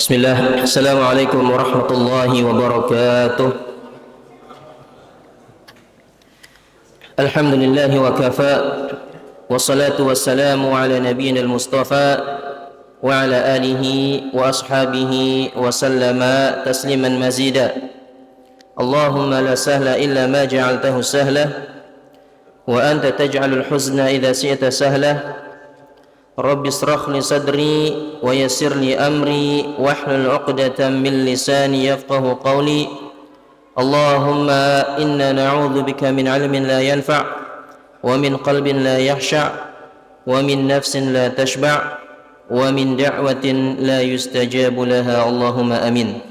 Bismillah. Assalamualaikum warahmatullahi wabarakatuh. Alhamdulillahi wa kafa. Wassalatu wassalamu ala nabiyyina al-mustafa wa ala alihi wa ashabihi wa sallama tasliman mazida. Allahumma la sahla illa ma ja'altahu sahla wa anta taj'alul huzna idha syi'ta sahla. Rabbi israh li sadri wa yassir li amri wahlul 'uqdatam min lisani yafqahu qawli. Allahumma inna na'udzu bika min 'ilmin la yanfa' wa min qalbin la yakhsha' wa min nafsin la tashba' wa min da'watin la yustajabu laha. Allahumma amin.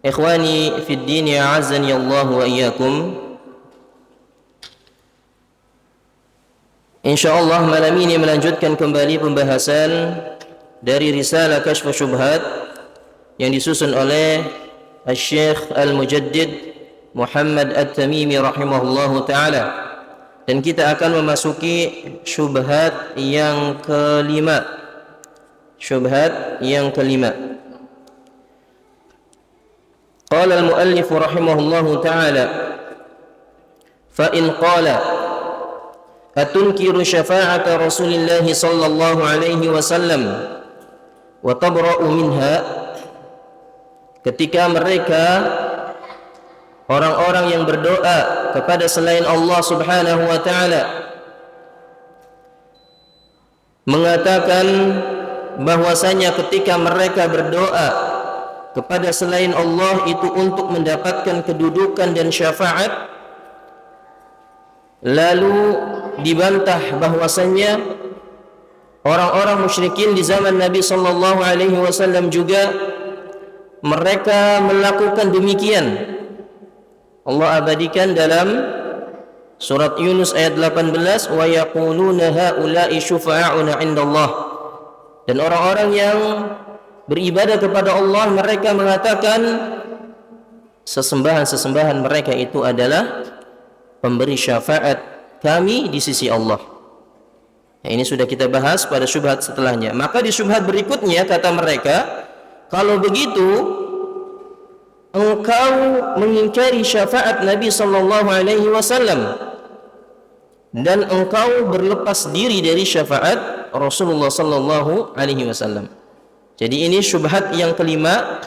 Ikhwani fid din, a'azzani Allah wa iyyakum. InsyaAllah malam ini melanjutkan kembali pembahasan dari Risalah Kashfu Syubhat yang disusun oleh Al-Syekh Al-Mujaddid Muhammad At-Tamimi rahimahullahu ta'ala. Dan kita akan memasuki syubhat yang kelima. Syubhat yang kelima. Qala al-muallif rahimahullahu ta'ala, fa in qala atunkiru syafa'ata Rasulillah sallallahu alaihi wasallam wa tabra'u minha. Ketika mereka orang-orang yang berdoa kepada selain Allah subhanahu wa ta'ala mengatakan bahwasanya ketika mereka berdoa kepada selain Allah itu untuk mendapatkan kedudukan dan syafaat, lalu dibantah bahwasanya orang-orang musyrikin di zaman Nabi sallallahu alaihi wasallam juga mereka melakukan demikian. Allah abadikan dalam surat Yunus ayat 18, wa yaquluna haula'i syufa'auna 'indallah. Dan orang-orang yang beribadah kepada Allah mereka mengatakan sesembahan-sesembahan mereka itu adalah pemberi syafaat kami di sisi Allah. Ini sudah kita bahas pada syubhat setelahnya. Maka di syubhat berikutnya kata mereka, kalau begitu engkau mengingkari syafaat Nabi sallallahu alaihi wasallam dan engkau berlepas diri dari syafaat Rasulullah sallallahu alaihi wasallam. Jadi ini syubhat yang kelima.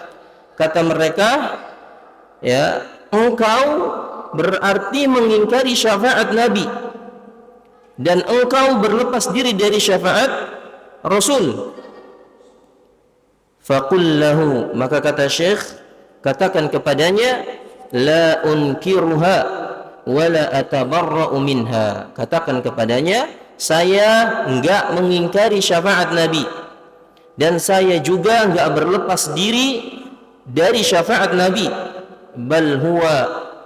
Kata mereka, ya, engkau berarti mengingkari syafaat Nabi dan engkau berlepas diri dari syafaat Rasul. Faqul lahu, maka kata Syekh, katakan kepadanya, la unkiruha wa la atabarra'u minha. Katakan kepadanya, saya enggak mengingkari syafaat Nabi dan saya juga enggak berlepas diri dari syafaat Nabi. Bal huwa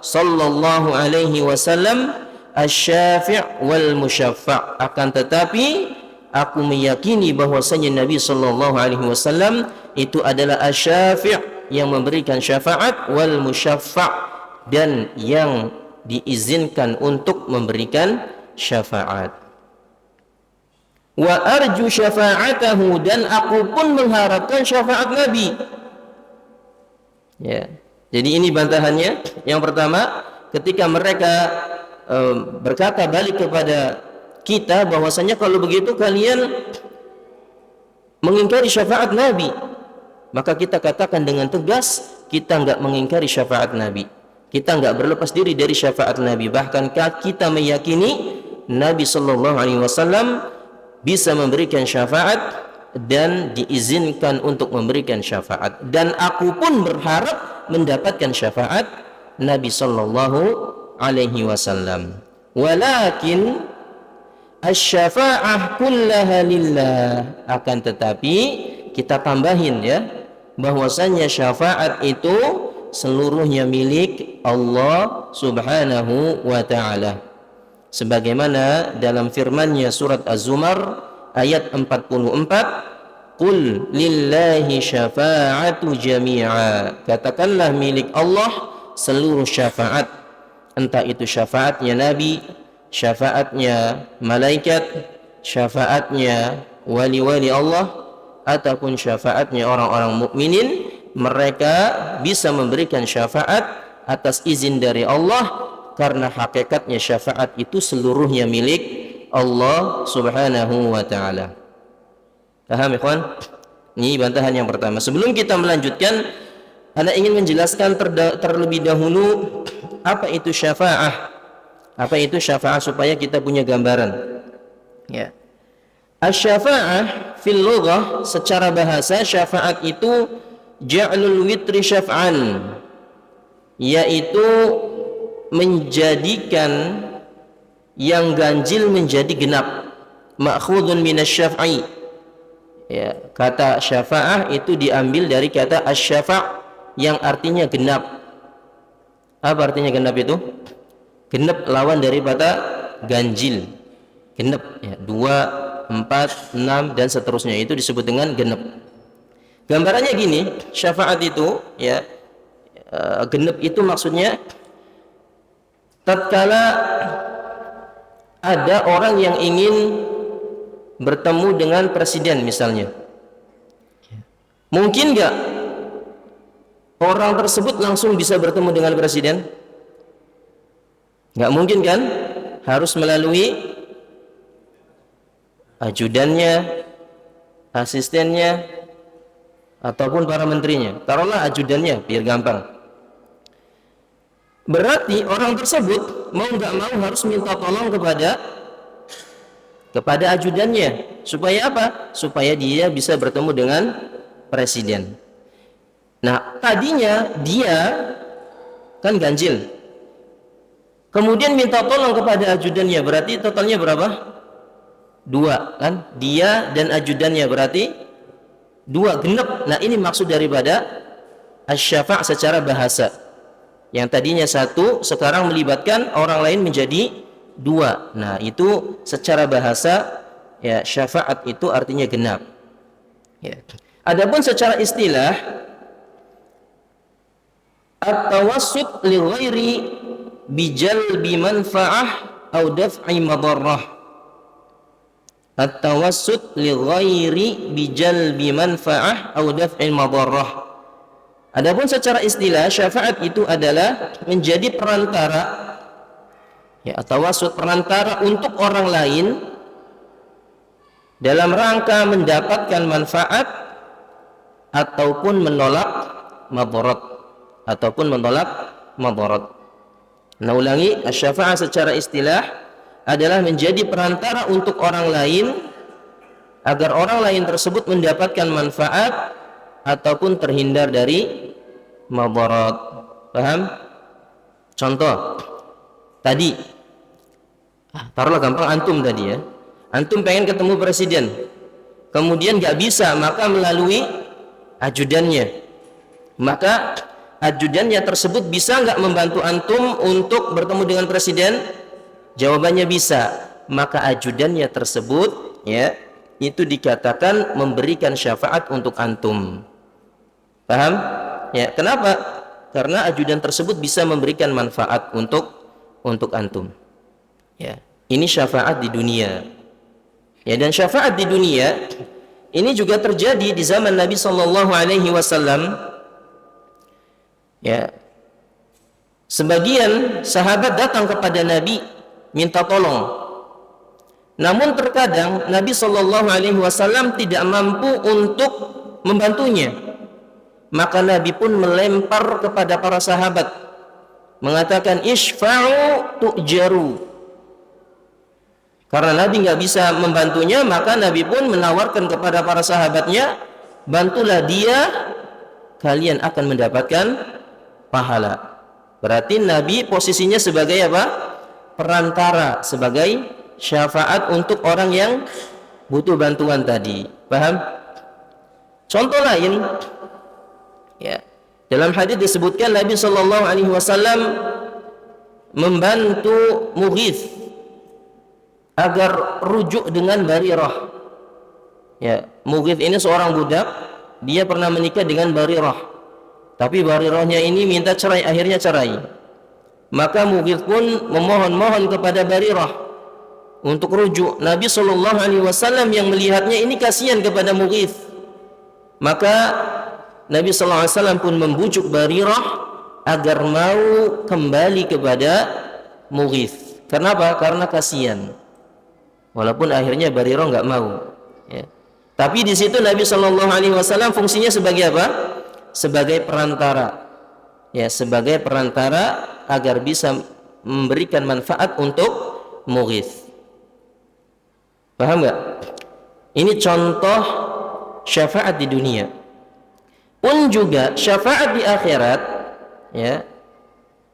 sallallahu alaihi wasallam asy-syafi' wal musyaffa'. Akan tetapi aku meyakini bahwasanya Nabi sallallahu alaihi wasallam itu adalah asy-syafi' yang memberikan syafaat, wal musyaffa' dan yang diizinkan untuk memberikan syafaat. Wa arju syafa'atahu, dan aku pun mengharapkan syafaat Nabi. Ya. Jadi ini bantahannya. Yang pertama, ketika mereka berkata balik kepada kita bahwasanya kalau begitu kalian mengingkari syafaat Nabi, maka kita katakan dengan tegas, kita enggak mengingkari syafaat Nabi. Kita enggak berlepas diri dari syafaat Nabi. Bahkan kita meyakini Nabi sallallahu alaihi wasallam bisa memberikan syafaat dan diizinkan untuk memberikan syafaat, dan aku pun berharap mendapatkan syafaat Nabi sallallahu alaihi wasallam. Walakin asy-syafa'ah kullaha lillah. Akan tetapi kita tambahin, ya, bahwasanya syafaat itu seluruhnya milik Allah subhanahu wa ta'ala. Sebagaimana dalam firman-Nya surat Az-Zumar ayat 44, qul lillahi syafa'atu jami'a. Katakanlah milik Allah seluruh syafaat, entah itu syafaatnya Nabi, syafaatnya malaikat, syafaatnya wali-wali Allah, ataupun syafaatnya orang-orang mukminin, mereka bisa memberikan syafaat atas izin dari Allah, karena hakikatnya syafaat itu seluruhnya milik Allah Subhanahu wa taala. Paham ikhwan? Ini bantahan yang pertama. Sebelum kita melanjutkan, Ana ingin menjelaskan terlebih dahulu apa itu syafaah. Apa itu syafaah supaya kita punya gambaran. Ya. Asy-syafa'ah fil lughah, secara bahasa syafaat itu ja'lul witri syaf'an, yaitu menjadikan yang ganjil menjadi genap. Ma'khudun minasy-syaf'i. Ya, kata syafa'ah itu diambil dari kata asy-syafa' yang artinya genap. Apa artinya genap itu? Genap lawan daripada ganjil. Genap ya, 2, 4, 6 dan seterusnya, itu disebut dengan genap. Gambarannya gini, syafaat itu ya, genap itu maksudnya tatkala ada orang yang ingin bertemu dengan presiden misalnya, mungkin nggak orang tersebut langsung bisa bertemu dengan presiden? Nggak mungkin kan? Harus melalui ajudannya, asistennya, ataupun para menterinya. Taruhlah ajudannya biar gampang. Berarti orang tersebut mau nggak mau harus minta tolong kepada ajudannya. Supaya apa? Supaya dia bisa bertemu dengan presiden. Nah, tadinya dia kan ganjil, kemudian minta tolong kepada ajudannya, berarti totalnya berapa? 2 kan? Dia dan ajudannya berarti 2, genap. Nah, ini maksud daripada asy-syafa' secara bahasa. Yang tadinya 1 sekarang melibatkan orang lain menjadi 2. Nah, itu secara bahasa ya, syafaat itu artinya genap. Ya. Adapun secara istilah, at-tawassut li ghairi bijalbi manfa'ah au daf'i madarrah. At-tawassut li ghairi bijalbi manfa'ah au daf'i madarrah. Adapun secara istilah, syafaat itu adalah menjadi perantara ya, at-tawassut perantara untuk orang lain dalam rangka mendapatkan manfaat ataupun menolak madarat. Nah, ulangi, asy-syafa'ah secara istilah adalah menjadi perantara untuk orang lain agar orang lain tersebut mendapatkan manfaat ataupun terhindar dari madarat. Paham? Contoh tadi, taruhlah gampang, antum tadi ya, antum pengen ketemu presiden, kemudian nggak bisa, maka melalui ajudannya. Maka ajudannya tersebut bisa nggak membantu antum untuk bertemu dengan presiden? Jawabannya bisa. Maka ajudannya tersebut ya, itu dikatakan memberikan syafaat untuk antum. Paham? Ya, kenapa? Karena ajudan tersebut bisa memberikan manfaat untuk antum. Ya, ini syafaat di dunia. Ya, dan syafaat di dunia ini juga terjadi di zaman Nabi sallallahu alaihi wasallam. Ya, sebagian sahabat datang kepada Nabi minta tolong. Namun terkadang Nabi sallallahu alaihi wasallam tidak mampu untuk membantunya. Maka Nabi pun melempar kepada para sahabat, mengatakan isfa'u tu'jaru. Karena Nabi nggak bisa membantunya, maka Nabi pun menawarkan kepada para sahabatnya, bantulah dia, kalian akan mendapatkan pahala. Berarti Nabi posisinya sebagai apa? Perantara, sebagai syafaat untuk orang yang butuh bantuan tadi. Paham? Contoh lain ya, dalam hadis disebutkan Nabi sallallahu alaihi wasallam membantu Mughith agar rujuk dengan Barirah. Ya, Mughith ini seorang budak, dia pernah menikah dengan Barirah. Tapi Barirahnya ini minta cerai, akhirnya cerai. Maka Mughith pun memohon-mohon kepada Barirah untuk rujuk. Nabi sallallahu alaihi wasallam yang melihatnya ini kasihan kepada Mughith. Maka Nabi sallallahu alaihi wasallam pun membujuk Barirah agar mau kembali kepada Mughith. Kenapa? Karena kasihan. Walaupun akhirnya Barirah enggak mau, ya. Tapi di situ Nabi sallallahu alaihi wasallam fungsinya sebagai apa? Sebagai perantara. Ya, sebagai perantara agar bisa memberikan manfaat untuk Mughith. Paham enggak? Ini contoh syafaat di dunia. Pun juga syafaat di akhirat, ya.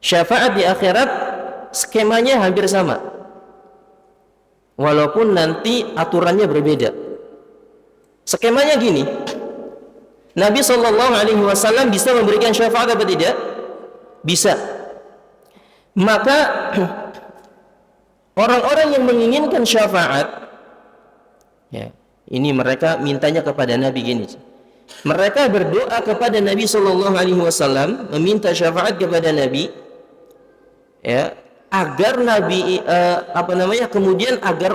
Syafaat di akhirat skemanya hampir sama. Walaupun nanti aturannya berbeda. Skemanya gini. Nabi sallallahu alaihi wasallam bisa memberikan syafaat apa tidak? Bisa. Maka orang-orang yang menginginkan syafaat, ya, ini mereka mintanya kepada Nabi gini. Mereka berdoa kepada Nabi sallallahu alaihi wasallam, meminta syafaat kepada Nabi, ya, agar Nabi kemudian agar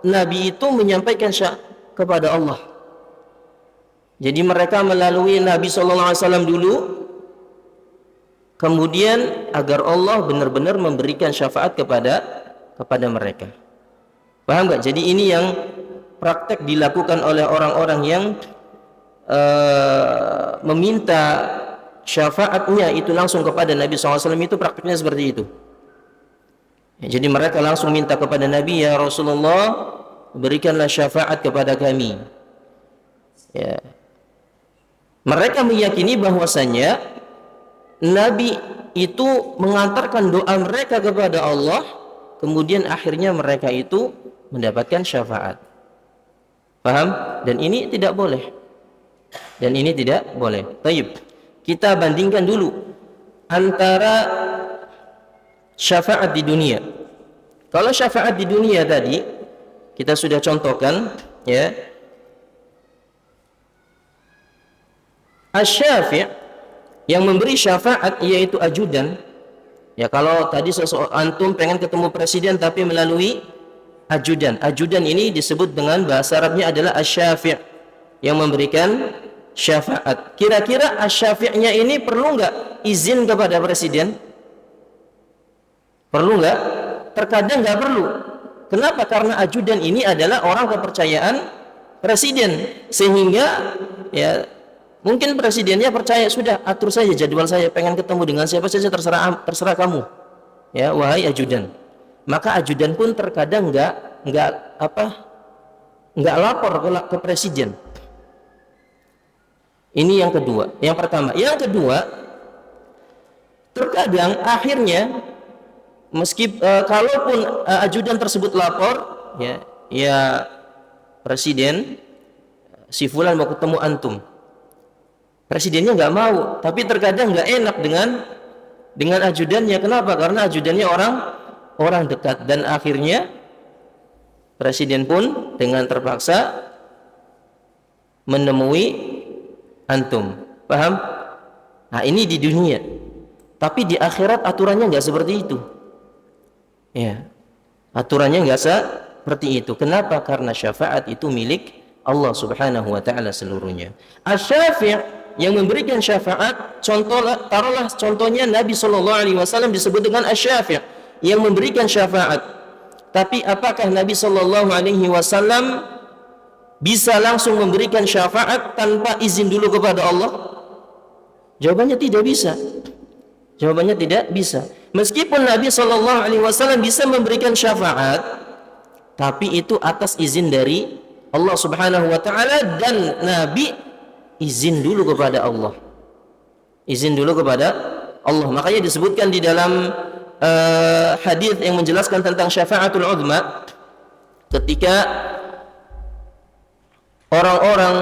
Nabi itu menyampaikan syafaat kepada Allah. Jadi mereka melalui Nabi sallallahu alaihi wasallam dulu, kemudian agar Allah benar-benar memberikan syafaat kepada mereka. Paham enggak? Jadi ini yang praktek dilakukan oleh orang-orang yang meminta syafaatnya itu langsung kepada Nabi SAW. Itu praktiknya seperti itu, ya. Jadi mereka langsung minta kepada Nabi, ya Rasulullah, berikanlah syafaat kepada kami, ya. Mereka meyakini bahwasanya Nabi itu mengantarkan doa mereka kepada Allah, kemudian akhirnya mereka itu mendapatkan syafaat. Paham? Dan ini tidak boleh. Dan ini tidak boleh. Baik. Kita bandingkan dulu antara syafaat di dunia. Kalau syafaat di dunia tadi kita sudah contohkan, ya. Asy-syafi' yang memberi syafaat yaitu ajudan. Ya, kalau tadi antum pengen ketemu presiden tapi melalui ajudan. Ajudan ini disebut dengan bahasa Arabnya adalah asy-syafi' yang memberikan syafaat. Kira-kira asy-syafi'nya ini perlu enggak izin kepada presiden? Perlu enggak? Terkadang enggak perlu. Kenapa? Karena ajudan ini adalah orang kepercayaan presiden, sehingga ya mungkin presidennya percaya, sudah atur saja jadwal saya, pengen ketemu dengan siapa saja terserah kamu, ya wahai ajudan. Maka ajudan pun terkadang enggak lapor ke presiden. Ini yang kedua. Yang pertama. Yang kedua, terkadang akhirnya kalaupun ajudan tersebut lapor, ya presiden, si fulan mau ketemu antum. Presidennya nggak mau, tapi terkadang nggak enak dengan ajudannya. Kenapa? Karena ajudannya orang dekat, dan akhirnya presiden pun dengan terpaksa menemui antum. Paham? Nah, ini di dunia. Tapi di akhirat aturannya nggak seperti itu. Ya, aturannya nggak seperti itu. Kenapa? Karena syafaat itu milik Allah Subhanahu wa taala seluruhnya. Asy-syafi' yang memberikan syafaat, taruhlah contohnya Nabi sallallahu alaihi wasallam disebut dengan asy-syafi' yang memberikan syafaat. Tapi apakah Nabi sallallahu alaihi wasallam bisa langsung memberikan syafaat tanpa izin dulu kepada Allah? Jawabannya tidak bisa. Jawabannya tidak bisa. Meskipun Nabi sallallahu alaihi wasallam bisa memberikan syafaat, tapi itu atas izin dari Allah Subhanahu wa taala, dan Nabi izin dulu kepada Allah. Izin dulu kepada Allah. Makanya disebutkan di dalam hadis yang menjelaskan tentang syafaatul uzma, ketika orang-orang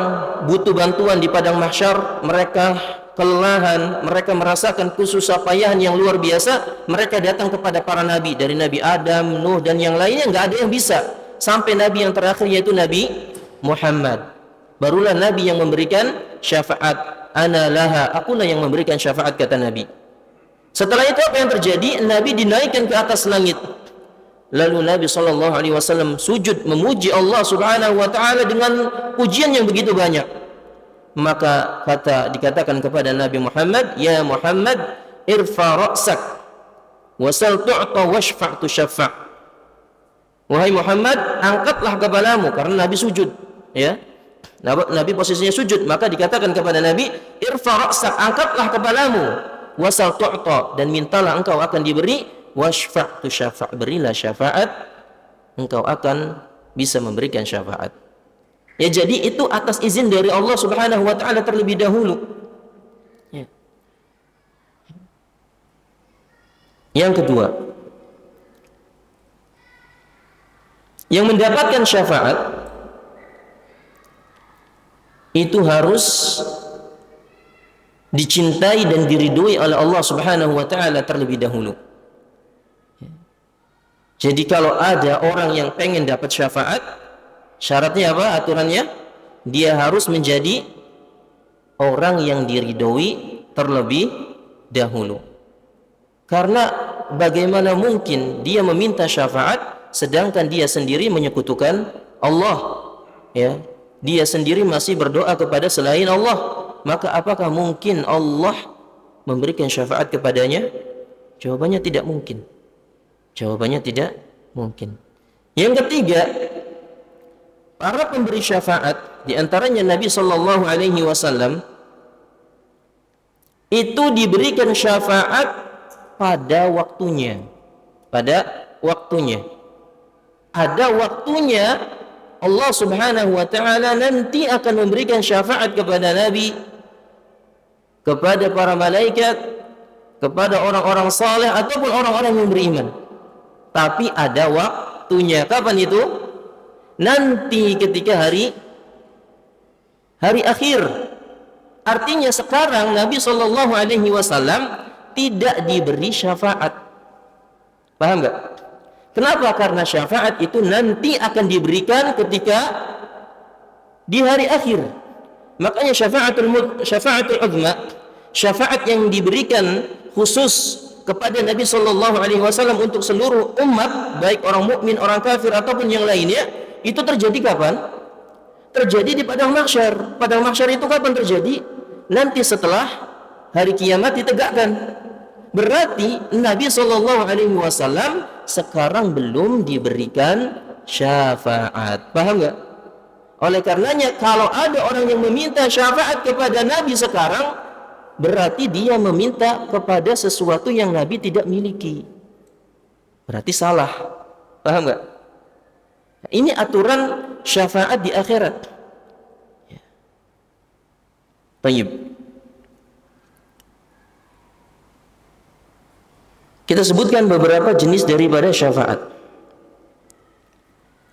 butuh bantuan di padang mahsyar, mereka kelelahan, mereka merasakan kesusah payahan yang luar biasa, mereka datang kepada para nabi, dari Nabi Adam, Nuh, dan yang lainnya. Nggak ada yang bisa, sampai nabi yang terakhir yaitu Nabi Muhammad. Barulah Nabi yang memberikan syafaat. Ana laha, akulah yang memberikan syafaat, kata Nabi. Setelah itu apa yang terjadi? Nabi dinaikkan ke atas langit. Lalu Nabi SAW sujud memuji Allah Subhanahu wa taala dengan pujian yang begitu banyak. maka dikatakan kepada Nabi Muhammad, ya Muhammad, irfa ra'sak wasal tu'ta washfa' tushaffa'. Wahai Muhammad, angkatlah kepalamu, karena Nabi sujud, ya. Nabi posisinya sujud, maka dikatakan kepada Nabi, irfa ra'sak, angkatlah kepalamu, wasal tu'ta, dan mintalah engkau akan diberi, washfa' tushaffa', berilah syafaat, engkau akan bisa memberikan syafaat. Ya, jadi itu atas izin dari Allah Subhanahu wa taala terlebih dahulu. Ya. Yang kedua, yang mendapatkan syafaat itu harus dicintai dan diridhoi oleh Allah Subhanahu wa taala terlebih dahulu. Jadi kalau ada orang yang pengen dapat syafaat, syaratnya apa? Aturannya, dia harus menjadi orang yang diridhoi terlebih dahulu. Karena bagaimana mungkin dia meminta syafaat sedangkan dia sendiri menyekutukan Allah, ya. Dia sendiri masih berdoa kepada selain Allah. Maka apakah mungkin Allah memberikan syafaat kepadanya? Jawabannya tidak mungkin. Jawabannya tidak mungkin. Yang ketiga, para pemberi syafaat, di antaranya Nabi sallallahu alaihi wasallam, itu diberikan syafaat pada waktunya. Pada waktunya. Ada waktunya Allah Subhanahu wa taala nanti akan memberikan syafaat kepada Nabi, kepada para malaikat, kepada orang-orang saleh ataupun orang-orang yang beriman. Tapi ada waktunya. Kapan itu? Nanti ketika hari akhir. Artinya sekarang Nabi sallallahu alaihi wasallam tidak diberi syafaat. Paham enggak? Kenapa? Karena syafaat itu nanti akan diberikan ketika di hari akhir. Makanya syafaatul uzma, syafaat yang diberikan khusus kepada Nabi sallallahu alaihi wasallam untuk seluruh umat, baik orang mukmin, orang kafir ataupun yang lainnya, itu terjadi kapan? Terjadi di padang mahsyar. Padang mahsyar itu kapan terjadi? Nanti setelah hari kiamat ditegakkan. Berarti Nabi sallallahu alaihi wasallam sekarang belum diberikan syafaat. Paham enggak? Oleh karenanya kalau ada orang yang meminta syafaat kepada Nabi sekarang, berarti dia meminta kepada sesuatu yang Nabi tidak miliki. Berarti salah. Paham enggak? Ini aturan syafaat di akhirat. Baik. Kita sebutkan beberapa jenis daripada syafaat.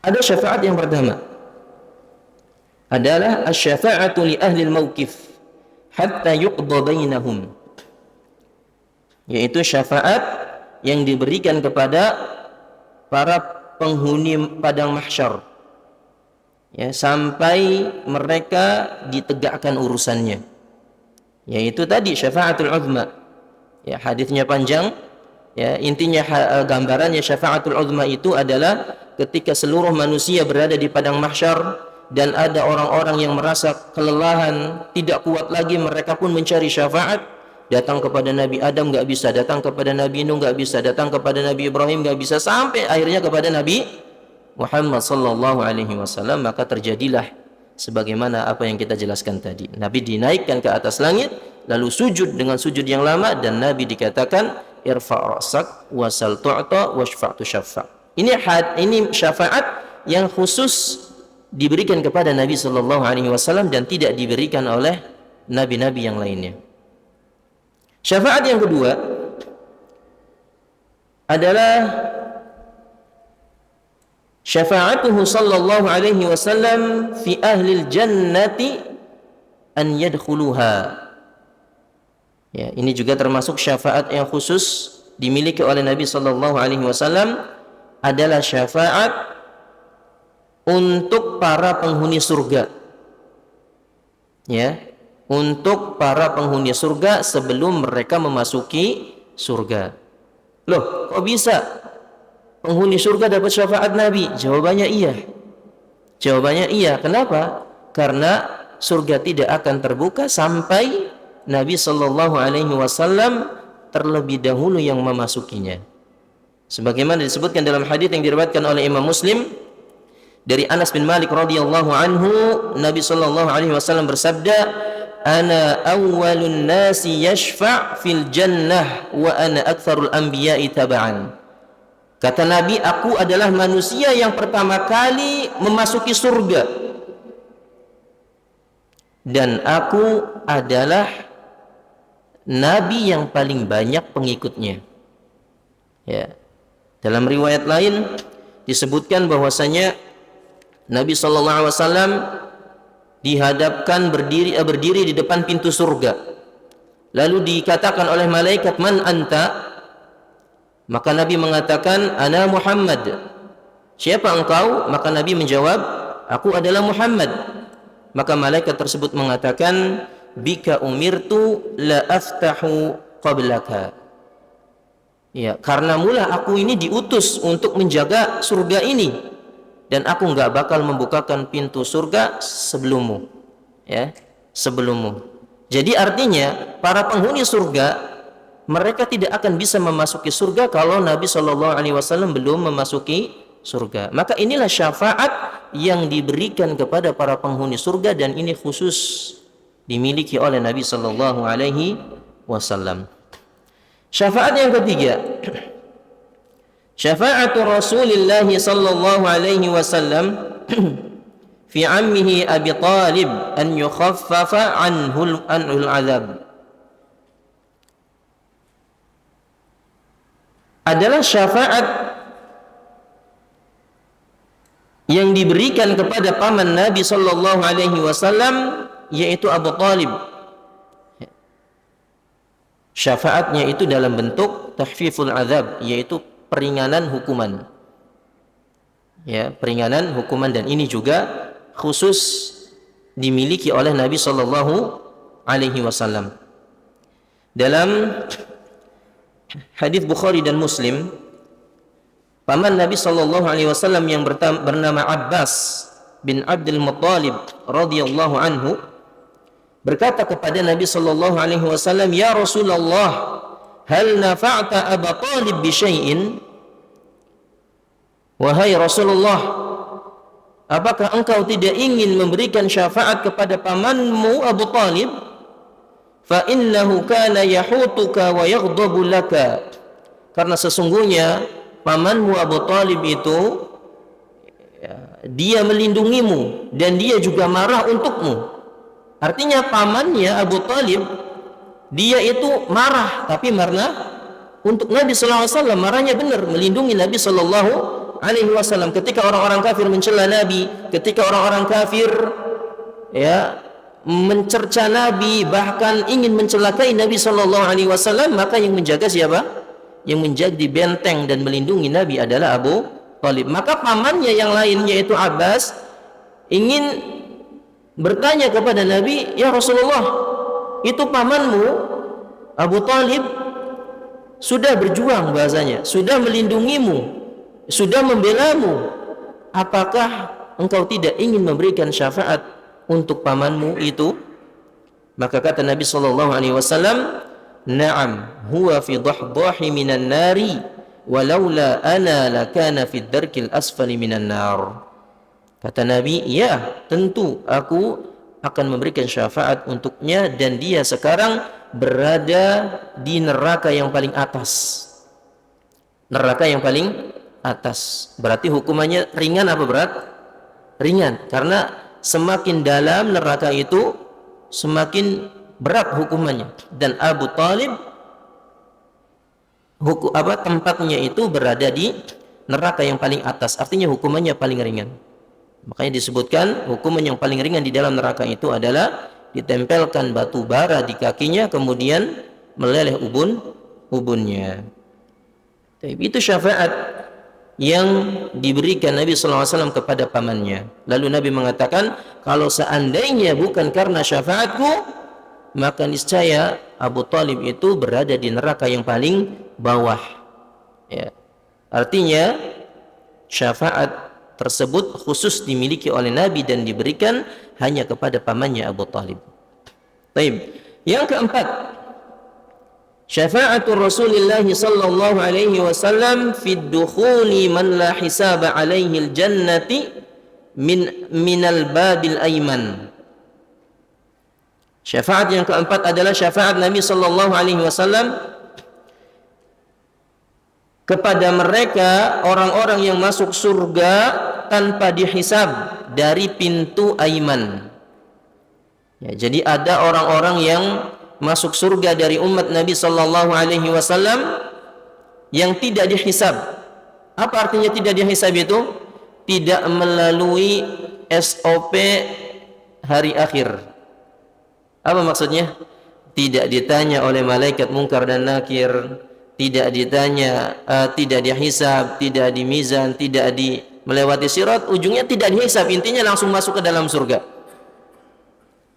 Ada syafaat yang pertama adalah asy-syafa'atu li ahli al-mauqif hatta yuqda bainahum, yaitu syafaat yang diberikan kepada para penghuni padang mahsyar, ya, sampai mereka ditegakkan urusannya, yaitu tadi syafaatul uzma. Ya, hadisnya panjang, ya, intinya gambarannya syafaatul uzma itu adalah ketika seluruh manusia berada di padang mahsyar dan ada orang-orang yang merasa kelelahan, tidak kuat lagi, mereka pun mencari syafaat. Datang kepada Nabi Adam nggak bisa, datang kepada Nabi Nuh nggak bisa, datang kepada Nabi Ibrahim nggak bisa, sampai akhirnya kepada Nabi Muhammad sallallahu alaihi wasallam. Maka terjadilah sebagaimana apa yang kita jelaskan tadi. Nabi dinaikkan ke atas langit, lalu sujud dengan sujud yang lama, dan Nabi dikatakan irfa' ra'sak wasal tu'ta washfa' tushaffa'. Ini syafaat yang khusus diberikan kepada Nabi sallallahu alaihi wasallam dan tidak diberikan oleh nabi-nabi yang lainnya. Syafaat yang kedua adalah syafa'atuhu sallallahu alaihi wasallam fi ahli jannati an yadkhuluha. Ya, ini juga termasuk syafaat yang khusus dimiliki oleh Nabi sallallahu alaihi wasallam, adalah syafaat untuk para penghuni surga. Ya, untuk para penghuni surga sebelum mereka memasuki surga. Loh, kok bisa penghuni surga dapat syafaat Nabi? Jawabannya iya. Jawabannya iya. Kenapa? Karena surga tidak akan terbuka sampai Nabi sallallahu alaihi wasallam terlebih dahulu yang memasukinya. Sebagaimana disebutkan dalam hadis yang diriwayatkan oleh Imam Muslim dari Anas bin Malik radhiyallahu anhu, Nabi sallallahu alaihi wasallam bersabda, "Ana awwalun nasi yashfa' fil jannah wa ana aktsarul anbiya'i taba'an." Kata Nabi, aku adalah manusia yang pertama kali memasuki surga. Dan aku adalah Nabi yang paling banyak pengikutnya. Ya. Dalam riwayat lain disebutkan bahwasanya Nabi SAW dihadapkan berdiri di depan pintu surga. Lalu dikatakan oleh malaikat, "Man anta?" Maka Nabi mengatakan, "Ana Muhammad." "Siapa engkau?" Maka Nabi menjawab, "Aku adalah Muhammad." Maka malaikat tersebut mengatakan, "Bika umirtu la aftahu qablaka." Ya, karena mula aku ini diutus untuk menjaga surga ini, dan aku enggak bakal membukakan pintu surga sebelummu. Ya, sebelummu. Jadi artinya para penghuni surga mereka tidak akan bisa memasuki surga kalau Nabi Shallallahu Alaihi Wasallam belum memasuki surga. Maka inilah syafaat yang diberikan kepada para penghuni surga, dan ini khusus dimiliki oleh Nabi Shallallahu Alaihi Wasallam. Syafaat yang ketiga, syafaatu Rasulullah Sallallahu Alaihi Wasallam fi ammihi Abi Talib an yukhaffafa anhul azab. Adalah syafaat yang diberikan kepada paman Nabi sallallahu alaihi wasallam, yaitu Abu Talib. Syafaatnya itu dalam bentuk tahfiful azab, yaitu peringanan hukuman. Ya, peringanan hukuman, dan ini juga khusus dimiliki oleh Nabi sallallahu alaihi wasallam. Dalam hadis Bukhari dan Muslim, paman Nabi sallallahu alaihi wasallam yang bernama Abbas bin Abdul Muttalib radhiyallahu anhu berkata kepada Nabi sallallahu alaihi wasallam, "Ya Rasulullah, hal nafa'ta Abu Talib bi syai'in?" Wahai Rasulullah, apakah engkau tidak ingin memberikan syafaat kepada pamanmu Abu Talib? Fa innahu kana yahutuka wa yaghdabu laka. Karena sesungguhnya pamanmu Abu Talib itu dia melindungimu dan dia juga marah untukmu. Artinya pamannya Abu Talib dia itu marah, tapi marah untuk Nabi sallallahu alaihi wasallam, marahnya benar, melindungi Nabi sallallahu alaihi wasallam. Ketika orang-orang kafir mencela Nabi, ketika orang-orang kafir mencerca Nabi, bahkan ingin mencelakai Nabi sallallahu alaihi wasallam, maka yang menjaga siapa? Yang menjadi benteng dan melindungi Nabi adalah Abu Talib. Maka pamannya yang lain, yaitu Abbas, ingin bertanya kepada Nabi, "Ya Rasulullah, itu pamanmu Abu Talib sudah berjuang, bahasanya sudah melindungimu, sudah membelamu, apakah engkau tidak ingin memberikan syafaat untuk pamanmu itu?" Maka kata Nabi sallallahu alaihi wasallam, "Na'am, huwa fi dahdahi minan nari, walaula ana lakana fi darkil asfali minan nar." Kata Nabi, "Ya, tentu aku akan memberikan syafaat untuknya, dan dia sekarang berada di neraka yang paling atas." Neraka yang paling atas. Berarti hukumannya ringan apa berat? Ringan, karena semakin dalam neraka itu semakin berat hukumannya, dan Abu Talib tempatnya itu berada di neraka yang paling atas, artinya hukumannya paling ringan. Makanya disebutkan hukuman yang paling ringan di dalam neraka itu adalah ditempelkan batu bara di kakinya, kemudian meleleh ubunnya. Itu syafaat yang diberikan Nabi SAW kepada pamannya. Lalu Nabi mengatakan, kalau seandainya bukan karena syafaatku, maka niscaya Abu Talib itu berada di neraka yang paling bawah. Ya. Artinya syafaat tersebut khusus dimiliki oleh Nabi dan diberikan hanya kepada pamannya Abu Talib. Baik. Yang keempat, syafa'atul Rasulullah sallallahu alaihi wasallam fi dukhuli man la hisaba alaihi al-jannati minal babil aiman. Syafaat yang keempat adalah syafaat Nabi sallallahu alaihi wasallam kepada mereka orang-orang yang masuk surga tanpa dihisab dari pintu aiman. Ya, jadi ada orang-orang yang masuk surga dari umat Nabi sallallahu alaihi wasallam yang tidak dihisab. Apa artinya tidak dihisab itu? Tidak melalui SOP hari akhir. Apa maksudnya? Tidak ditanya oleh malaikat munkar dan nakir, tidak ditanya, tidak dihisab, tidak dimizan, tidak melewati sirat, ujungnya tidak dihisab, intinya langsung masuk ke dalam surga.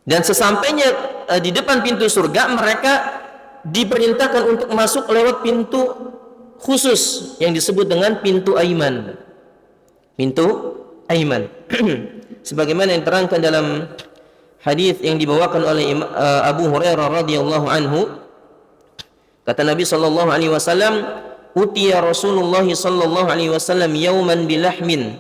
Dan sesampainya di depan pintu surga, mereka diperintahkan untuk masuk lewat pintu khusus yang disebut dengan pintu aiman. Pintu aiman. Sebagaimana yang terangkan dalam hadis yang dibawakan oleh Abu Hurairah radhiyallahu anhu, kata Nabi sallallahu alaihi wasallam, utiya Rasulullah sallallahu alaihi wasallam yauman bilahmin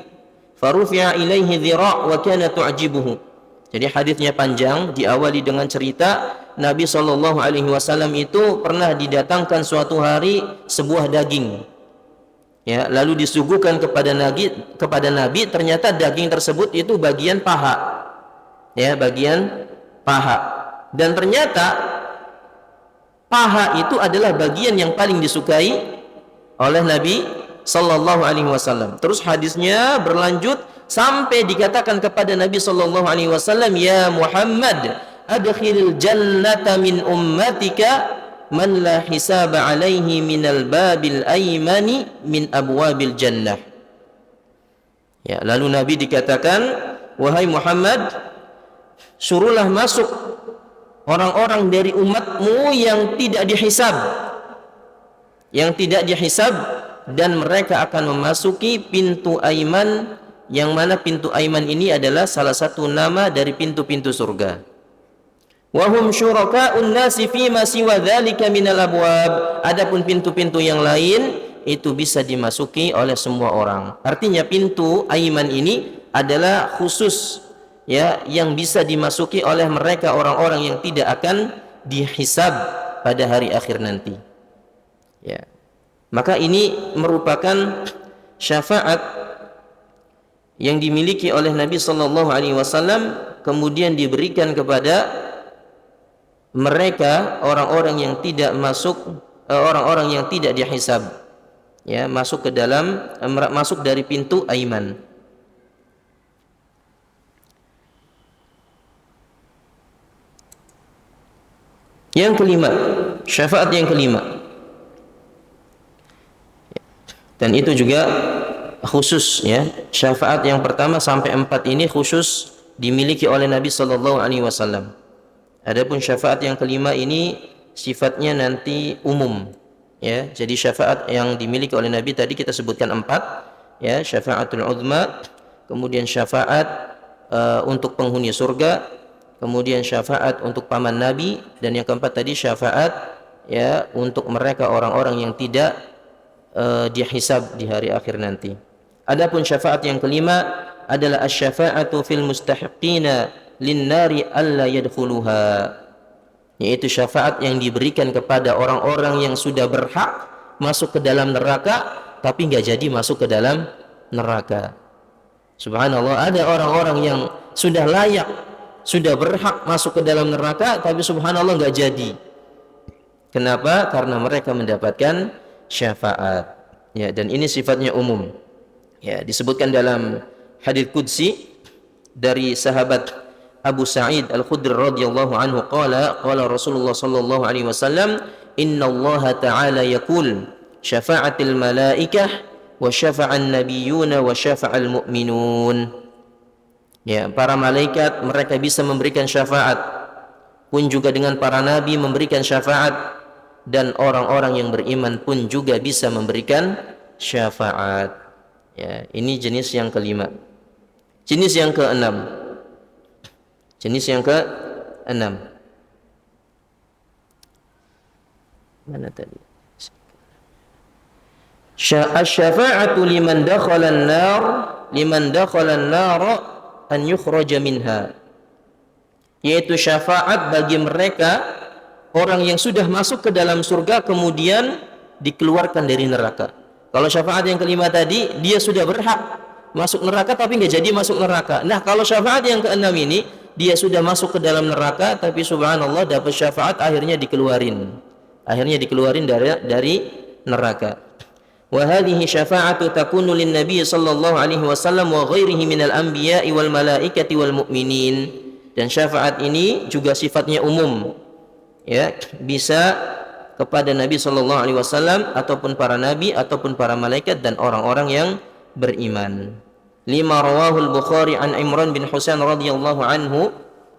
farufi'a ilaihi dhira' wa kana tu'jibuhu. Jadi hadisnya panjang, diawali dengan cerita Nabi sallallahu alaihi wasallam itu pernah didatangkan suatu hari sebuah daging. Ya, lalu disuguhkan kepada Nabi, ternyata daging tersebut itu bagian paha. Ya, bagian paha. Dan ternyata paha itu adalah bagian yang paling disukai oleh Nabi sallallahu alaihi wasallam. Terus hadisnya berlanjut sampai dikatakan kepada Nabi sallallahu alaihi wasallam, "Ya Muhammad, adkhilil jannata min ummatika man la hisaba alaihi minal babil aymani min abwabil jannah." Ya, lalu Nabi dikatakan, "Wahai Muhammad, suruhlah masuk orang-orang dari umatmu yang tidak dihisab, dan mereka akan memasuki pintu aiman, yang mana pintu aiman ini adalah salah satu nama dari pintu-pintu surga. Wahum syuraka'un nasi fima siwa dzalika minal abwab." Adapun pintu-pintu yang lain itu bisa dimasuki oleh semua orang. Artinya pintu aiman ini adalah khusus, ya, yang bisa dimasuki oleh mereka orang-orang yang tidak akan dihisab pada hari akhir nanti. Ya. Maka ini merupakan syafaat yang dimiliki oleh Nabi sallallahu alaihi wasallam, kemudian diberikan kepada mereka orang-orang yang tidak masuk, orang-orang yang tidak dihisab, ya, masuk dari pintu aiman. Yang kelima, syafaat yang kelima, dan itu juga khusus, ya. Syafaat yang pertama sampai 4 ini khusus dimiliki oleh Nabi sallallahu alaihi wasallam. Adapun syafaat yang kelima ini sifatnya nanti umum, ya. Jadi syafaat yang dimiliki oleh Nabi tadi kita sebutkan 4, ya, syafaatul uzma, kemudian syafaat untuk penghuni surga, kemudian syafaat untuk paman Nabi, dan yang keempat tadi syafaat, ya, untuk mereka orang-orang yang tidak dihisab di hari akhir nanti. Adapun syafaat yang kelima adalah asy-syafa'atu fil mustahiqina lin-nari alla yadkhuluha, yaitu syafaat yang diberikan kepada orang-orang yang sudah berhak masuk ke dalam neraka tapi enggak jadi masuk ke dalam neraka. Subhanallah, ada orang-orang yang sudah layak, sudah berhak masuk ke dalam neraka, tapi subhanallah enggak jadi. Kenapa? Karena mereka mendapatkan syafaat. Ya, dan ini sifatnya umum. Ya, disebutkan dalam hadits qudsi dari sahabat Abu Sa'id Al-Khudri radhiyallahu anhu, qala Rasulullah sallallahu alaihi wasallam, "Innallaha ta'ala yaqul syafa'atil malaikah wa syafa'an nabiyyuna wa syafa'al mu'minun." Ya, para malaikat mereka bisa memberikan syafaat, pun juga dengan para nabi memberikan syafaat, dan orang-orang yang beriman pun juga bisa memberikan syafaat. Ya, ini jenis yang kelima. Jenis yang keenam. Jenis yang keenam. Mana tadi? Asy-syafa'atu liman dakhala an-nar an yukhraja minha. Yaitu syafaat bagi mereka orang yang sudah masuk ke dalam surga kemudian dikeluarkan dari neraka. Kalau syafaat yang kelima tadi, dia sudah berhak masuk neraka tapi nggak jadi masuk neraka. Nah, kalau syafaat yang keenam ini, dia sudah masuk ke dalam neraka tapi subhanallah dapat syafaat, akhirnya dikeluarin. Akhirnya dikeluarin dari neraka. Wa hadhihi syafa'atu takunu lin nabiy sallallahu alaihi wasallam wa ghairihi minal anbiya'i wal malaikati wal mu'minin. Dan syafaat ini juga sifatnya umum. Ya, bisa kepada Nabi sallallahu alaihi wasallam ataupun para nabi ataupun para malaikat dan orang-orang yang beriman. Lima rawahul Bukhari an Imran bin Husain radhiyallahu anhu,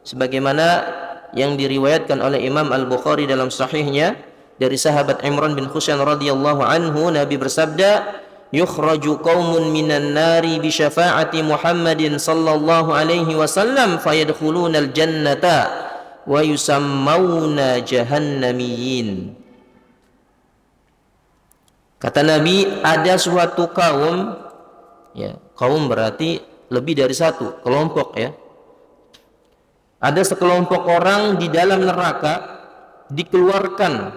sebagaimana yang diriwayatkan oleh Imam Al-Bukhari dalam sahihnya dari sahabat Imran bin Husain radhiyallahu anhu, Nabi bersabda, yukhraju qaumun minan nari bi syafaati Muhammadin sallallahu alaihi wasallam fayadkhulunal jannata wa yusammawna jahannamiyin. Kata Nabi, ada suatu kaum, ya, kaum berarti lebih dari satu kelompok, ya. Ada sekelompok orang di dalam neraka dikeluarkan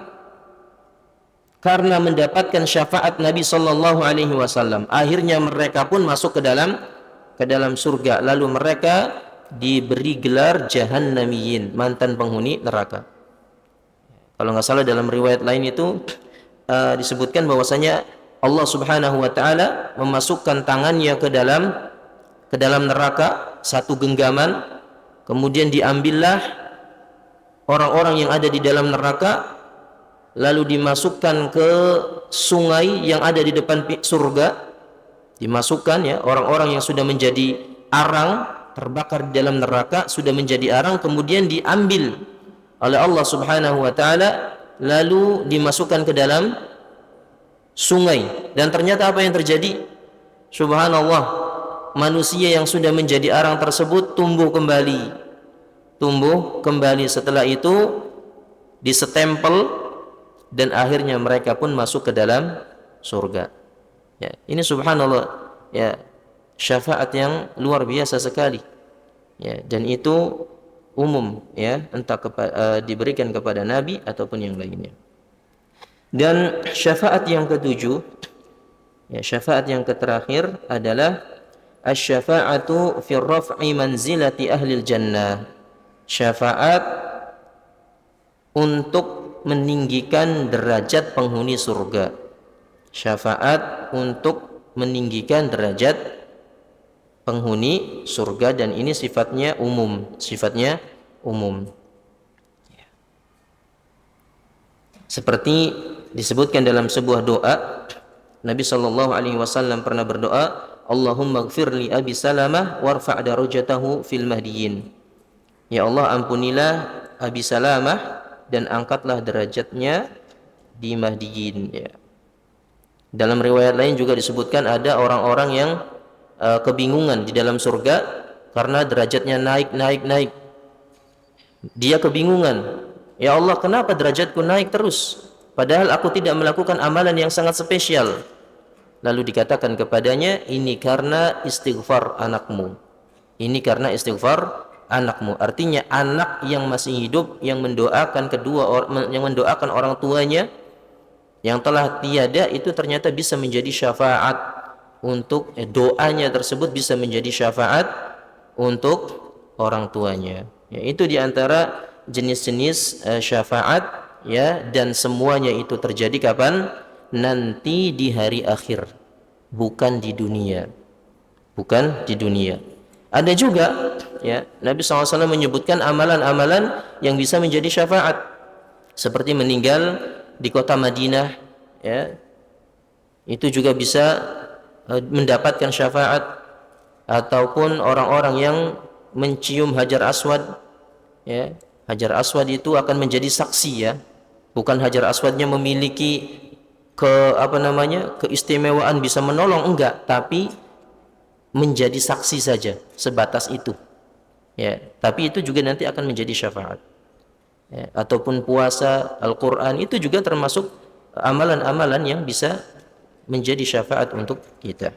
karena mendapatkan syafaat Nabi sallallahu alaihi wasallam. Akhirnya mereka pun masuk ke dalam surga. Lalu mereka diberi gelar jahannamiyin, mantan penghuni neraka. Kalau nggak salah dalam riwayat lain itu disebutkan bahwasanya Allah Subhanahu wa taala memasukkan tangannya ke dalam neraka satu genggaman, kemudian diambillah orang-orang yang ada di dalam neraka lalu dimasukkan ke sungai yang ada di depan surga. Dimasukkan, ya, orang-orang yang sudah menjadi arang, terbakar di dalam neraka, sudah menjadi arang, kemudian diambil oleh Allah Subhanahu wa taala lalu dimasukkan ke dalam sungai. Dan ternyata apa yang terjadi? Subhanallah, manusia yang sudah menjadi arang tersebut tumbuh kembali. Setelah itu disetempel dan akhirnya mereka pun masuk ke dalam surga. Ya, ini subhanallah, ya, syafaat yang luar biasa sekali. Ya, dan itu umum, ya, entah diberikan kepada nabi ataupun yang lainnya. Dan syafaat yang ketujuh, ya, syafaat yang terakhir adalah asy-syafa'atu fi raf'i manzilati ahlil jannah. Syafaat untuk meninggikan derajat penghuni surga. Syafaat untuk meninggikan derajat penghuni surga, dan ini sifatnya umum. Seperti disebutkan dalam sebuah doa, Nabi sallallahu alaihi wasallam pernah berdoa, Allahumma ighfir li Abi Salamah warfa' darajatahu fil mahdiyin. Ya Allah, ampunilah Abi Salamah dan angkatlah derajatnya di mahdiyin, ya. Dalam riwayat lain juga disebutkan ada orang-orang yang kebingungan di dalam surga karena derajatnya naik. Dia kebingungan, ya Allah, kenapa derajatku naik terus padahal aku tidak melakukan amalan yang sangat spesial. Lalu dikatakan kepadanya, ini karena istighfar anakmu. Artinya anak yang masih hidup yang mendoakan orang tuanya yang telah tiada itu ternyata bisa menjadi syafaat untuk doanya tersebut bisa menjadi syafaat untuk orang tuanya. Ya, itu diantara jenis-jenis syafaat, ya, dan semuanya itu terjadi kapan? Nanti di hari akhir, bukan di dunia. Ada juga, ya, Nabi SAW menyebutkan amalan-amalan yang bisa menjadi syafaat, seperti meninggal di kota Madinah, ya, itu juga bisa mendapatkan syafaat, ataupun orang-orang yang mencium Hajar Aswad, ya, Hajar Aswad itu akan menjadi saksi, ya, bukan Hajar Aswadnya memiliki keistimewaan bisa menolong, enggak, tapi menjadi saksi saja, sebatas itu. Ya, tapi itu juga nanti akan menjadi syafaat. Ya, ataupun puasa, Al-Qur'an itu juga termasuk amalan-amalan yang bisa menjadi syafaat untuk kita.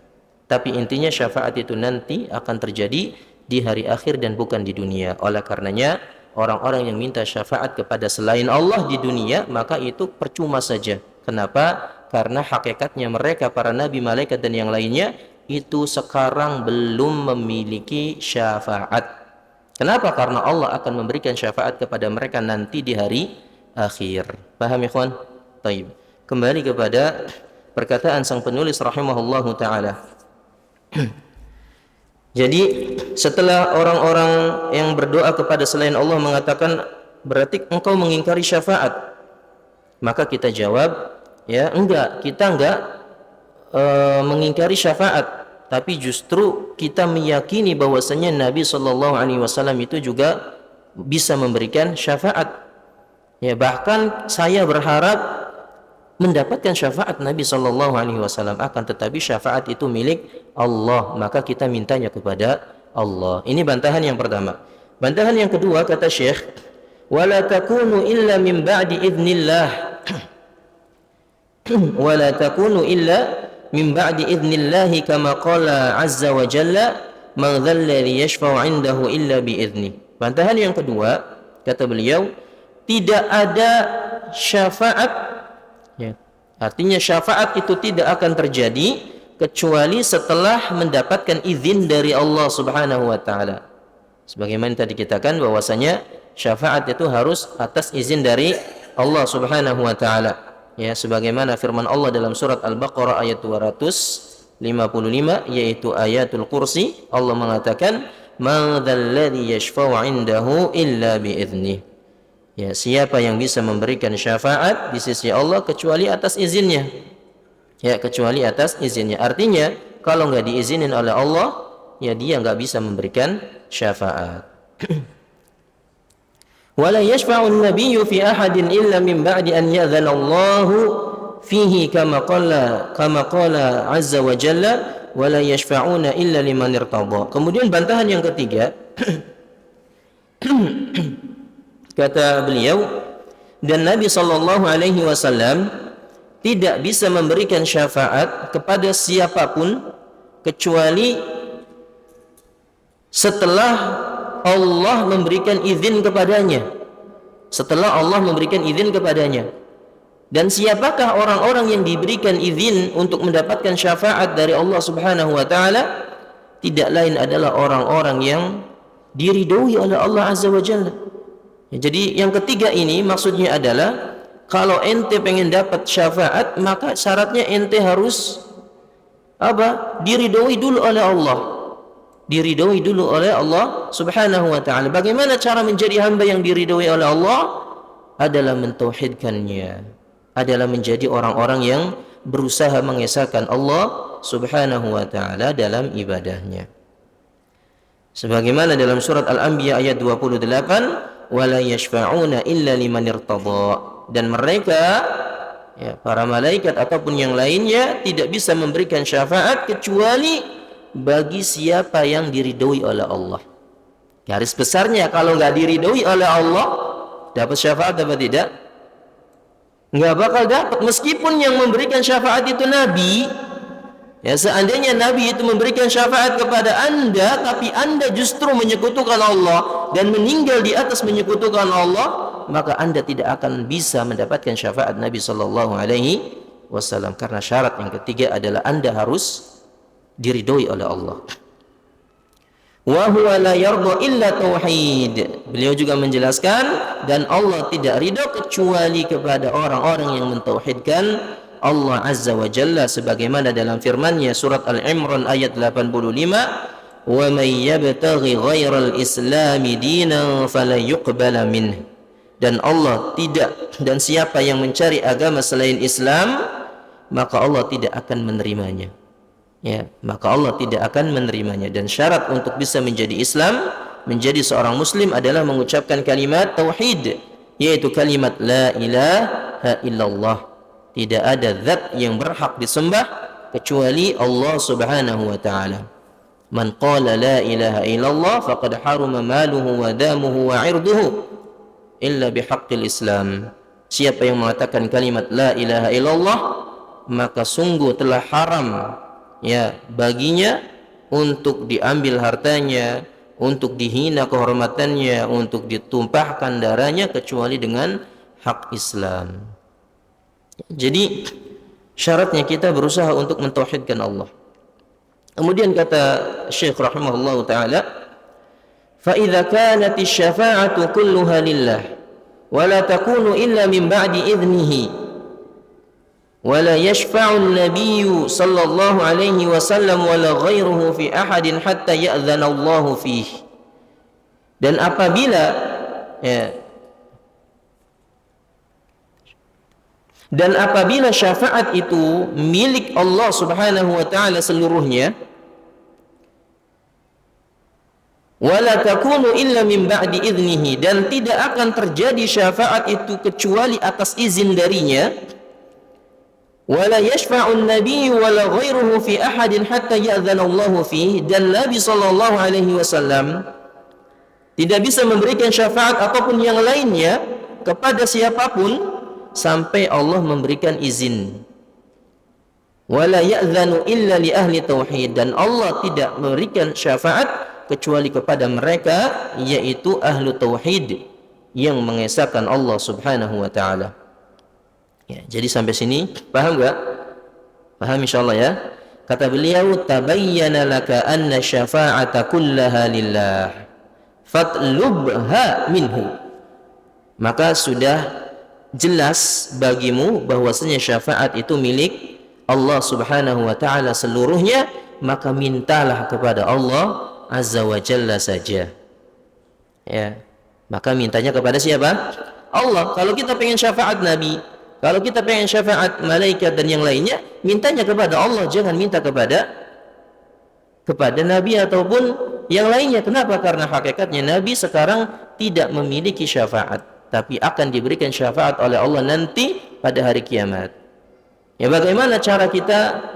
Tapi intinya syafaat itu nanti akan terjadi di hari akhir dan bukan di dunia. Oleh karenanya orang-orang yang minta syafaat kepada selain Allah di dunia, maka itu percuma saja. Kenapa? Karena hakikatnya mereka, para nabi, malaikat dan yang lainnya, itu sekarang belum memiliki syafaat. Kenapa? Karena Allah akan memberikan syafaat kepada mereka nanti di hari akhir. Paham ikhwan? Taib. Kembali kepada perkataan sang penulis rahimahullahu ta'ala. Jadi setelah orang-orang yang berdoa kepada selain Allah mengatakan, berarti engkau mengingkari syafaat. Maka kita jawab, ya enggak, kita enggak mengingkari syafaat, tapi justru kita meyakini bahwasanya Nabi SAW itu juga bisa memberikan syafaat. Ya, bahkan saya berharap mendapatkan syafaat Nabi SAW, akan tetapi syafaat itu milik Allah, maka kita mintanya kepada Allah. Ini bantahan yang pertama. Bantahan yang kedua, kata Syekh, wala takunu illa min ba'di idznillah wala takunu illa min ba'di idznillah kama qala azza wa jalla man dzalladzi yashfa'u 'indahu illa bi idzni. Bantahan yang kedua, kata beliau, tidak ada syafaat, ya, artinya syafaat itu tidak akan terjadi kecuali setelah mendapatkan izin dari Allah Subhanahu wa taala. Sebagaimana tadi kita katakan bahwasanya syafaat itu harus atas izin dari Allah Subhanahu wa taala. Ya, sebagaimana firman Allah dalam surat Al-Baqarah ayat 255, yaitu ayatul kursi, Allah mengatakan, "Man dzalladzi yashfa'u 'indahu illa bi idzni." Ya, siapa yang bisa memberikan syafaat di sisi Allah kecuali atas izinnya. Ya, kecuali atas izinnya. Artinya, kalau enggak diizinin oleh Allah, ya dia enggak bisa memberikan syafaat. Wala yashfa'u an-nabiyyu fi ahadin illa min ba'di an ya'dzana Allahu fihi kama qala azza wa jalla wala yashfa'una illa liman irtada. Kemudian bantahan yang ketiga kata beliau, dan Nabi sallallahu alaihi wasallam tidak bisa memberikan syafaat kepada siapapun kecuali setelah Allah memberikan izin kepadanya. Setelah Allah memberikan izin kepadanya. Dan siapakah orang-orang yang diberikan izin untuk mendapatkan syafaat dari Allah Subhanahu wa taala? Tidak lain adalah orang-orang yang diridhoi oleh Allah Azza wa Jalla. Jadi yang ketiga ini maksudnya adalah, kalau ente pengen dapat syafaat, maka syaratnya ente harus apa? Diridhoi dulu oleh Allah. Diridhoi dulu oleh Allah Subhanahu wa taala. Bagaimana cara menjadi hamba yang diridhoi oleh Allah? Adalah mentauhidkannya, adalah menjadi orang-orang yang berusaha mengesahkan Allah Subhanahu wa taala dalam ibadahnya. Sebagaimana dalam surat Al-Anbiya ayat 28, wala yashfa'una illa liman irtada. Dan mereka, ya, para malaikat ataupun yang lainnya, tidak bisa memberikan syafaat kecuali bagi siapa yang diridhoi oleh Allah. Garis besarnya, kalau nggak diridhoi oleh Allah, dapat syafaat apa tidak? Nggak bakal dapat. Meskipun yang memberikan syafaat itu Nabi, ya, seandainya Nabi itu memberikan syafaat kepada anda, tapi anda justru menyekutukan Allah dan meninggal di atas menyekutukan Allah, maka anda tidak akan bisa mendapatkan syafaat Nabi Sallallahu Alaihi Wasallam. Karena syarat yang ketiga adalah anda harus diridhoi oleh Allah. Wa huwa la yarda illa tauhid. Beliau juga menjelaskan, dan Allah tidak ridha kecuali kepada orang-orang yang mentauhidkan Allah Azza wa Jalla, sebagaimana dalam firman-Nya surat Al-Imran ayat 85, wa may yabtaghi ghairal islami dinan fala yuqbala minhu. Dan Allah tidak, dan siapa yang mencari agama selain Islam, maka Allah tidak akan menerimanya. Ya, maka Allah tidak akan menerimanya. Dan syarat untuk bisa menjadi Islam, menjadi seorang muslim, adalah mengucapkan kalimat tauhid, yaitu kalimat la ilaha illallah. Tidak ada zat yang berhak disembah kecuali Allah Subhanahu wa taala. Man qala la ilaha illallah faqad haruma maluhu wa damuhu wa 'irduhu illa bihaqqil Islam. Siapa yang mengatakan kalimat la ilaha illallah, maka sungguh telah haram ya baginya untuk diambil hartanya, untuk dihina kehormatannya, untuk ditumpahkan darahnya kecuali dengan hak Islam. Jadi syaratnya kita berusaha untuk mentauhidkan Allah. Kemudian kata Syekh rahimahullah taala, fa idza kanat asy-syafa'atu kulluha lillah wa la takunu illa min ba'di idnihi wa la yashfa'u an-nabiyyu sallallahu alaihi wasallam wa la ghairuhu fi ahadin hatta ya'dhana Allah fihi. Dan apabila syafaat itu milik Allah Subhanahu wa taala seluruhnya, wala takunu illa min ba'di idnihi, dan tidak akan terjadi syafaat itu kecuali atas izin darinya, wala yashfa'u an-nabiyyu wala ghairuhu fi ahadin hatta ya'dhana Allah fihi, dan Nabi sallallahu alaihi wasallam tidak bisa memberikan syafaat ataupun yang lainnya kepada siapapun sampai Allah memberikan izin. Wala ya'dhanu illa li ahli tauhid, dan Allah tidak memberikan syafaat kecuali kepada mereka yaitu ahlu tauhid yang mengesahkan Allah Subhanahu wa taala. Ya, jadi sampai sini paham enggak? Paham insyaallah ya. Kata beliau, tabayyana laka anna syafa'ata kullaha lillah fatlubha minhu. Maka sudah jelas bagimu bahwasanya syafaat itu milik Allah Subhanahu wa taala seluruhnya, maka mintalah kepada Allah Azza wa Jalla saja. Ya. Maka mintanya kepada siapa? Allah. Kalau kita pengen syafaat Nabi, kalau kita pengen syafaat malaikat dan yang lainnya, mintanya kepada Allah, jangan minta kepada Nabi ataupun yang lainnya. Kenapa? Karena hakikatnya Nabi sekarang tidak memiliki syafaat, tapi akan diberikan syafaat oleh Allah nanti pada hari kiamat. Ya, bagaimana cara kita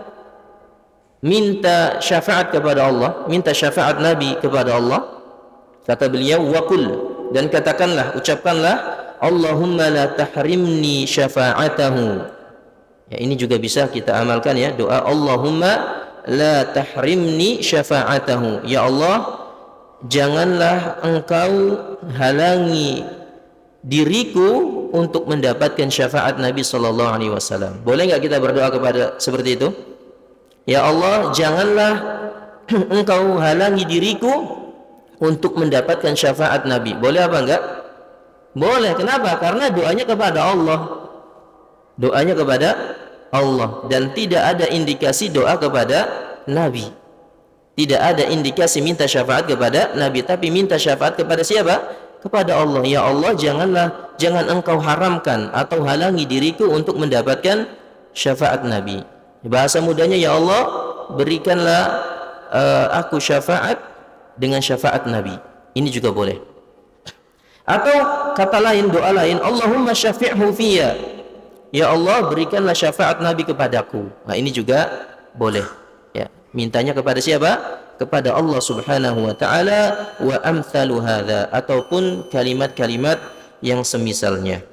minta syafaat kepada Allah, minta syafaat Nabi kepada Allah? Kata beliau, waqul, dan katakanlah, ucapkanlah, Allahumma la tahrimni syafa'atahu. Ya, ini juga bisa kita amalkan ya, doa Allahumma la tahrimni syafa'atahu. Ya Allah, janganlah engkau halangi diriku untuk mendapatkan syafaat Nabi sallallahu alaihi wasallam. Boleh enggak kita berdoa kepada seperti itu? Ya Allah, janganlah engkau halangi diriku untuk mendapatkan syafaat Nabi. Boleh apa enggak? Boleh. Kenapa? Karena doanya kepada Allah. Doanya kepada Allah, dan tidak ada indikasi doa kepada Nabi. Tidak ada indikasi minta syafaat kepada Nabi, tapi minta syafaat kepada siapa? Kepada Allah. Ya Allah, jangan engkau haramkan atau halangi diriku untuk mendapatkan syafaat Nabi. Bahasa mudahnya, ya Allah, berikanlah aku syafaat dengan syafaat Nabi. Ini juga boleh. Atau kata lain, doa lain, Allahumma syafi'hu fiyya. Ya Allah, berikanlah syafaat Nabi kepadaku. Nah, ini juga boleh. Ya, mintanya kepada siapa? Kepada Allah Subhanahu wa taala, wa amthalu hadza, ataupun kalimat-kalimat yang semisalnya.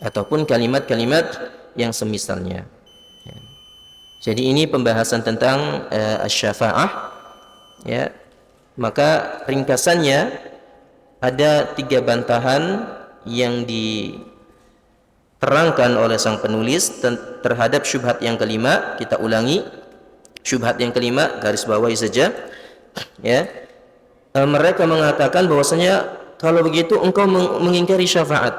Ataupun kalimat-kalimat yang semisalnya. Ya. Jadi ini pembahasan tentang asy-syafa'ah. Ya. Maka ringkasannya ada 3 bantahan yang diterangkan oleh sang penulis terhadap syubhat yang kelima. Kita ulangi. Syubhat yang kelima, garis bawahi saja. Ya. Mereka mengatakan bahwasanya kalau begitu engkau mengingkari syafaat.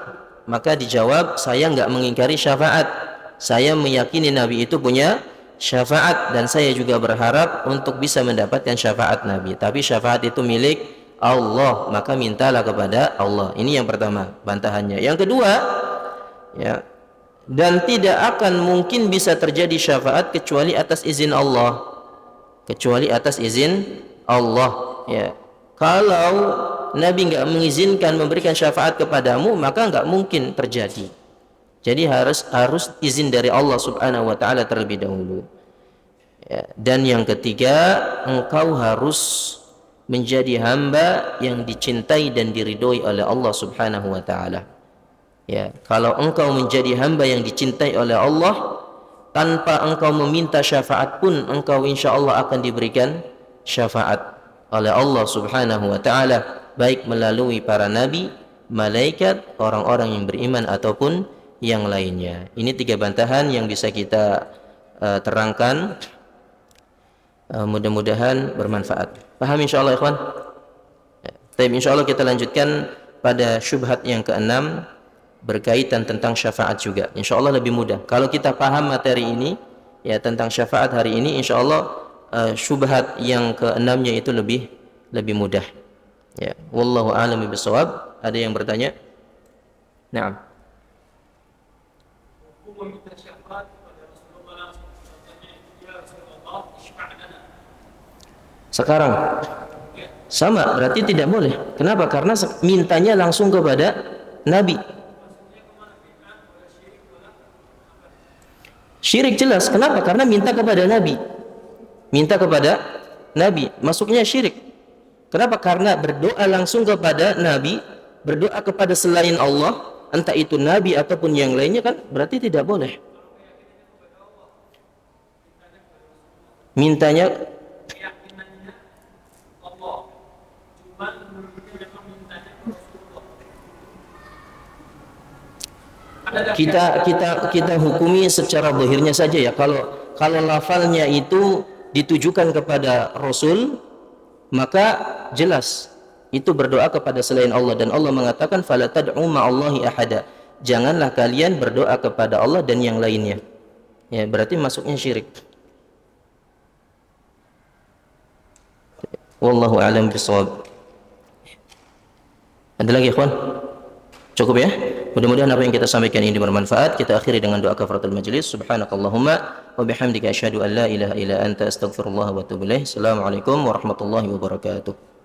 Maka dijawab, saya enggak mengingkari syafaat. Saya meyakini Nabi itu punya syafaat, dan saya juga berharap untuk bisa mendapatkan syafaat Nabi. Tapi syafaat itu milik Allah, maka mintalah kepada Allah. Ini yang pertama, bantahannya. Yang kedua, ya, dan tidak akan mungkin bisa terjadi syafaat kecuali atas izin Allah. Kecuali atas izin Allah, ya. Kalau Nabi enggak mengizinkan memberikan syafaat kepadamu, maka enggak mungkin terjadi. Jadi harus izin dari Allah Subhanahu wa taala terlebih dahulu. Ya. Dan yang ketiga, engkau harus menjadi hamba yang dicintai dan diridhoi oleh Allah Subhanahu wa taala. Ya, kalau engkau menjadi hamba yang dicintai oleh Allah tanpa engkau meminta syafaat pun, engkau insyaallah akan diberikan syafaat oleh Allah Subhanahu wa taala, baik melalui para nabi, malaikat, orang-orang yang beriman ataupun yang lainnya. Ini 3 bantahan yang bisa kita terangkan. Mudah-mudahan bermanfaat. Paham insyaallah ikhwan? Baik, insyaallah kita lanjutkan pada syubhat yang ke-6 berkaitan tentang syafaat juga. Insyaallah lebih mudah. Kalau kita paham materi ini ya tentang syafaat hari ini, insyaallah syubhat yang ke-6-nya itu lebih mudah. Ya, wallahu a'lam bishawab. Ada yang bertanya? Naam. Hukum meminta syafaat kepada Rasulullah sekarang sama, berarti tidak boleh. Kenapa? Karena mintanya langsung kepada Nabi. Syirik jelas. Kenapa? Karena minta kepada Nabi. Minta kepada Nabi, masuknya syirik. Kenapa? Karena berdoa langsung kepada Nabi, berdoa kepada selain Allah, entah itu Nabi ataupun yang lainnya, kan berarti tidak boleh. Mintanya kita hukumi secara zahirnya saja ya. Kalau lafalnya itu ditujukan kepada Rasul, maka jelas itu berdoa kepada selain Allah, dan Allah mengatakan fala tad'u ma'allahi ahada. Janganlah kalian berdoa kepada Allah dan yang lainnya. Ya, berarti masuknya syirik. Wallahu a'lam bishawab. Ada lagi ikhwan? Cukup ya? Mudah-mudahan apa yang kita sampaikan ini bermanfaat. Kita akhiri dengan doa kafaratul majlis. Subhanakallahumma wa bihamdika asyhadu an la ilaha illa anta astaghfirullah wa atubu ilaik. Assalamualaikum warahmatullahi wabarakatuh.